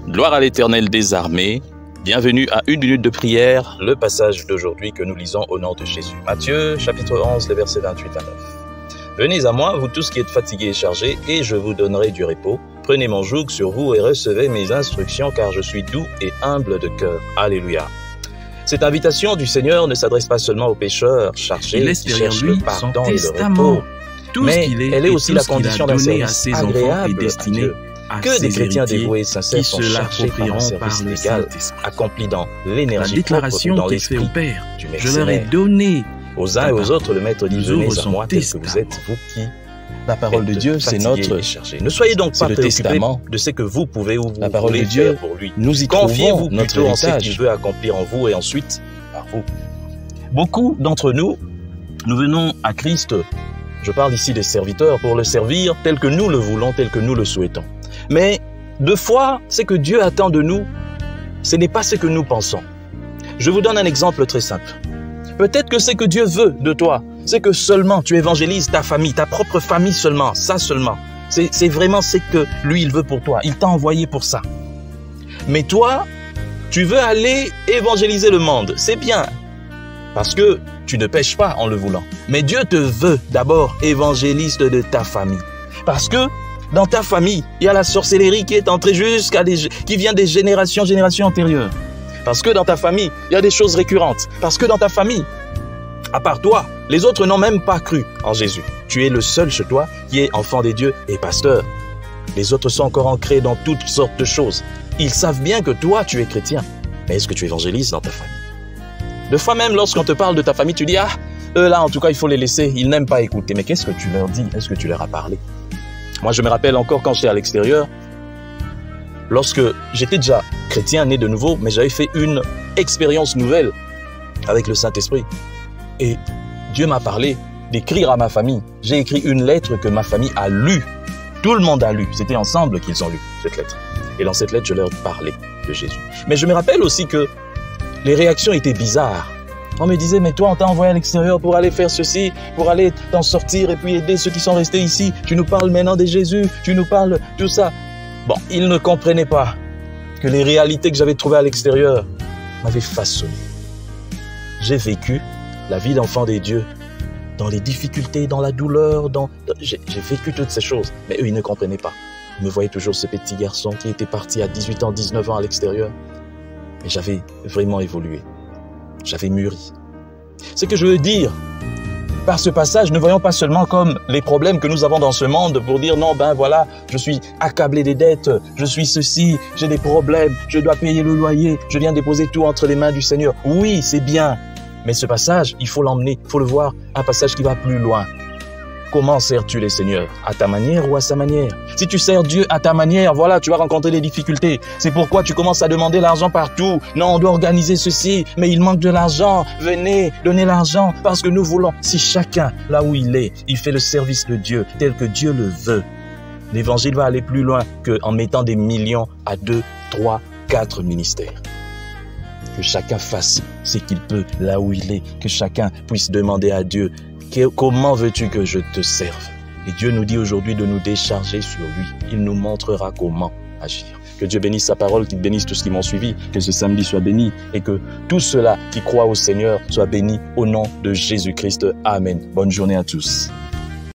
Gloire à l'Éternel des armées. Bienvenue à une minute de prière, le passage d'aujourd'hui que nous lisons au nom de Jésus. Matthieu, chapitre 11, les versets 28 à 9. Venez à moi, vous tous qui êtes fatigués et chargés, et je vous donnerai du repos. Prenez mon joug sur vous et recevez mes instructions, car je suis doux et humble de cœur. Alléluia. Cette invitation du Seigneur ne s'adresse pas seulement aux pécheurs chargés qui cherchent le pardon et le repos, mais elle est aussi la condition d'un service agréable à Dieu. Que des chrétiens dévoués et sincères sont chargés par un service légal, accompli dans l'énergie propre, dans l'esprit du je leur ai donné aux uns et aux autres, le Maître dit, venez à moi tel que vous êtes, vous qui la parole de Dieu, c'est notre chargé. Ne soyez donc pas préoccupés de ce que vous pouvez ou vous la parole voulez de Dieu, faire pour lui. Nous y confiez-vous notre plutôt en ce héritage. qu'il veut accomplir en vous et ensuite par vous. Beaucoup d'entre nous, nous venons à Christ, je parle ici des serviteurs, pour le servir tel que nous le voulons, tel que nous le souhaitons. Mais deux fois, ce que Dieu attend de nous, ce n'est pas ce que nous pensons. Je vous donne un exemple très simple. Peut-être que ce que Dieu veut de toi, c'est que seulement tu évangélises ta famille, ta propre famille seulement, ça seulement. C'est vraiment ce que lui, il veut pour toi. Il t'a envoyé pour ça. Mais toi, tu veux aller évangéliser le monde. C'est bien, parce que tu ne pêches pas en le voulant. Mais Dieu te veut d'abord évangéliste de ta famille. Parce que dans ta famille, il y a la sorcellerie qui est entrée qui vient des générations antérieures. Parce que dans ta famille, il y a des choses récurrentes. Parce que dans ta famille, à part toi, les autres n'ont même pas cru en Jésus. Tu es le seul chez toi qui est enfant des dieux et pasteur. Les autres sont encore ancrés dans toutes sortes de choses. Ils savent bien que toi, tu es chrétien. Mais est-ce que tu évangélises dans ta famille? Deux fois même, lorsqu'on te parle de ta famille, tu dis « Ah, eux là, en tout cas, il faut les laisser. Ils n'aiment pas écouter. » Mais qu'est-ce que tu leur dis? Est-ce que tu leur as parlé? Moi, je me rappelle encore quand j'étais à l'extérieur, lorsque j'étais déjà chrétien, né de nouveau, mais j'avais fait une expérience nouvelle avec le Saint-Esprit. Et Dieu m'a parlé d'écrire à ma famille. J'ai écrit une lettre que ma famille a lue. Tout le monde a lu. C'était ensemble qu'ils ont lu cette lettre. Et dans cette lettre, je leur parlais de Jésus. Mais je me rappelle aussi que les réactions étaient bizarres. On me disait, mais toi, on t'a envoyé à l'extérieur pour aller faire ceci, pour aller t'en sortir et puis aider ceux qui sont restés ici. Tu nous parles maintenant de Jésus, tu nous parles tout ça. Bon, ils ne comprenaient pas que les réalités que j'avais trouvées à l'extérieur m'avaient façonné. J'ai vécu la vie d'enfant des dieux dans les difficultés, dans la douleur, j'ai vécu toutes ces choses. Mais eux, ils ne comprenaient pas. Ils me voyaient toujours ce petit garçon qui était parti à 18 ans, 19 ans à l'extérieur. Mais j'avais vraiment évolué. J'avais mûri. Ce que je veux dire par ce passage, ne voyons pas seulement comme les problèmes que nous avons dans ce monde pour dire non, ben voilà, je suis accablé des dettes, je suis ceci, j'ai des problèmes, je dois payer le loyer, je viens déposer tout entre les mains du Seigneur. Oui, c'est bien, mais ce passage, il faut l'emmener, il faut le voir, un passage qui va plus loin. Comment sers-tu les seigneurs? À ta manière ou à sa manière? Si tu sers Dieu à ta manière, voilà, tu vas rencontrer des difficultés. C'est pourquoi tu commences à demander l'argent partout. Non, on doit organiser ceci, mais il manque de l'argent. Venez, donnez l'argent, parce que nous voulons. Si chacun, là où il est, il fait le service de Dieu tel que Dieu le veut, l'évangile va aller plus loin qu'en mettant des millions à 2, 3, 4 ministères. Que chacun fasse ce qu'il peut là où il est, que chacun puisse demander à Dieu, comment veux-tu que je te serve? Et Dieu nous dit aujourd'hui de nous décharger sur lui. Il nous montrera comment agir. Que Dieu bénisse sa parole, qu'il bénisse tous ceux qui m'ont suivi, que ce samedi soit béni et que tous ceux-là qui croient au Seigneur soient bénis au nom de Jésus-Christ. Amen. Bonne journée à tous.